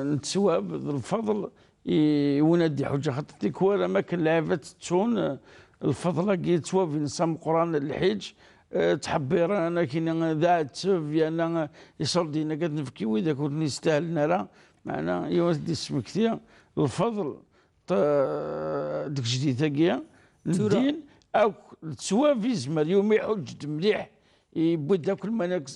نتسواب الفضل يونادي حجة خاطر كوارا ما كان لعبة تون الفضل كي تسواب في نصام قرآن الحج تحبير انا كي ذا تسوفي انا يصردينا قد نفكي وإذا كنت نستاهل نرى معنا يودي اسم كثير الفضل ديك جديد كيا الدين او تسواب في زمر يوم يحج مليح يبدا داك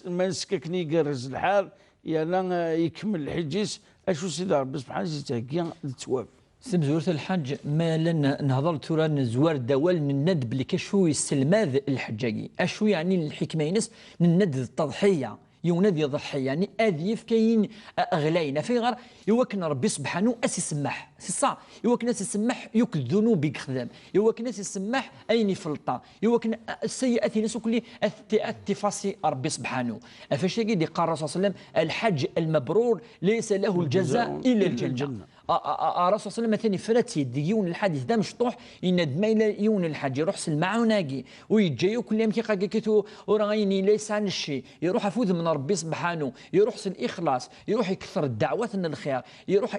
المنسك كني يقرز الحال يلا يكمل الحجيس اشو سيدي ربي سبحانه وتعالى التواب. سمزورة الحج ما لنا نهضر تورا نزوار دوال نند بلي كشو يستلماذ الحجاجي اشو يعني الحكمه ينس نند التضحيه يونادي ضحيه يعني اذيف كاين اغلاينا في غير يوكن ربي سبحانه اسمح سي يوكن يسمح يوك الذنوب يخدم يوكن يسمح اين فلطه يوكن السيئات ناس كل التفاصي ربي سبحانه فاش يقول قال الرسول صلى الله عليه وسلم الحج المبرور ليس له الجزاء الا الجنه. الرسول صلى الله عليه وسلم ثاني فراتي ديون الحديث ده مشطوح يندم الى يون الحج يروح سلمعوناكي ويجي كل يوم كي كيتو ورايني ليس عن الشيء يروح يفوز من ربي سبحانه يروح الاخلاص يروح يكثر الدعوات من الخير يروح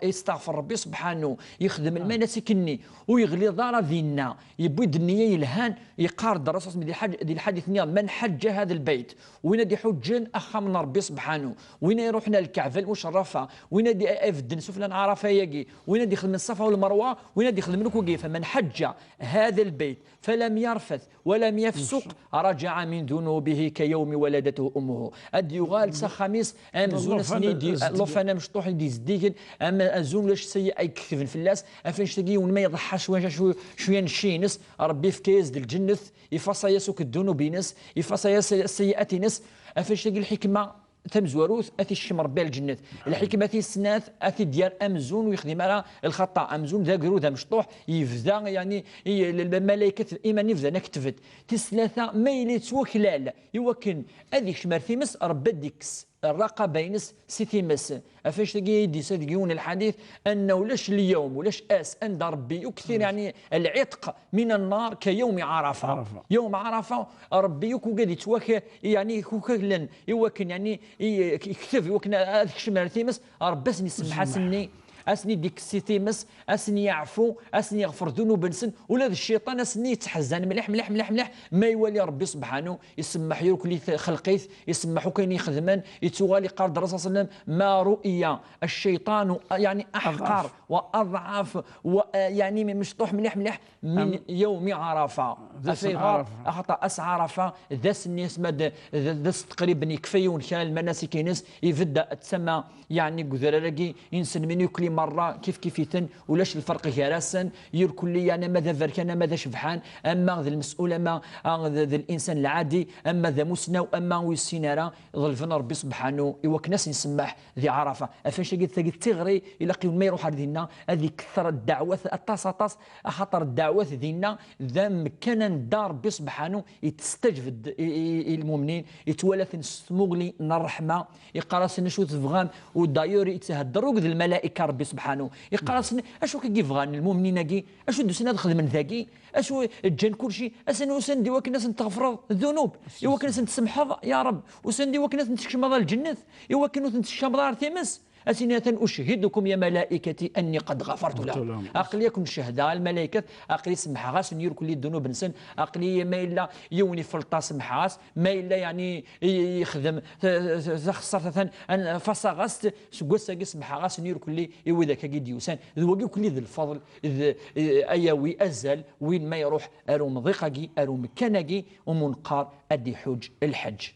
يستغفر ربي سبحانه يخدم المناسك الني ويغلي ضار ديننا يبوي النيه يلهان يقارد الرسول دي الحديث من حج هذا البيت وين دي حجان اخا من ربي سبحانه وين يروحنا الكعبه المشرفه وين دي افدن سفلان عرفه يجي وين دي يخدم الصفا والمروه وين دي يخدم الكوكي فمن حج هذا البيت فلم يرفث ولم يفسق رجع من ذنوبه كيوم ولدته امه ادي يغال خميس ام زون سنيدي لوفانا مشطوح دي زديكن اما زون لاش سيء يكتفن في اللاس افاش تجي وما يضحى شويه نشينس ربي في كيز ديال الجنث يفصى يسوك الذنوب ينس يفصى السيئات ينس افاش تجي الحكمه تمزوروث اثي الشمر بال الجنة الحكمه في السنات اثي ديال امزون ويخدم على الخطا امزون ذا قرو ذا مشطوح يفزا يعني الملائكه الايمان يفزا نكتفت تسلاثه ما يليت وكلال يوكن هذيك شمر مس ربي ديكس الرقبه ينس سيتيمس افاش تجي يدي صدقون الحديث انه لاش اليوم ولاش عند ربي يكثر يعني العتق من النار كيوم عرفه يوم عرفه ربي يكون قد يتوكل يعني كوكلن يوكن يعني يكتب يوكن هذيك الشمال ثيمس ربي اسني سمح سني اسني ديك السيتيمس اسني يعفو اسني يغفر ذنوب نسن ولا الشيطان اسني يتحزن مليح ما يولي ربي سبحانه يسمح يركلي خلقيث يسمح كاين يخدمان يتوالي قال الرسول صلى الله عليه وسلم ما رؤي الشيطان يعني احقر واضعف ويعني مشطوح مليح من يوم عرفه اخطا اس عرفه ذا سني اسمد ذا تقريبا يكفي ونشال المناسك ينس يبدا تسمى يعني قذراكي ينسن من يكلي مره كيف يتن ولاش الفرق كراسا يركل لي انا ماذا فركان ماذا شبحان اما ذا المسؤول اما ذا الانسان العادي اما ذا مسنا واما ويسينارا ظلفنا ربي سبحانه يوكناس نسمح ذي عرفه افاش قلت تغري الى ما يروح دينا هذه كثر الدعوات الطاس خاطر الدعوات دينا ذا مكان الدار ربي سبحانه يتستجب المؤمنين يتوالث نسمغلي الرحمه يقراس نشوت فغان ودايور يتهدروا ذي الملائكه ربي سبحانه يقراس اشو كي فغان المؤمنين كي اشو دوسنا نخدم من ذاكي اشو الجن كلشي اسن وسندي وك الناس تغفر الذنوب يوك الناس تسمح يا رب وسندي وك الناس تكشم الجنه يوك الناس تكشم ارتمس أسنة أشهدكم يا ملائكتي أني قد غفرت لهم أقل يكون شهداء الملائكة أقل يسمح غاس نير كل الذنوب نسن أقل ما إلا يوني فلطا سمح غاس ما إلا يعني يخدم خسرت أن فصا غاس سقوسا يسمح غاس نير كل يوذا كجد يوسان ذوقي كل ذي الفضل أيوي أزل وين ما يروح أرو مضيقة أرو مكانجي ومنقار أدي حج الحج.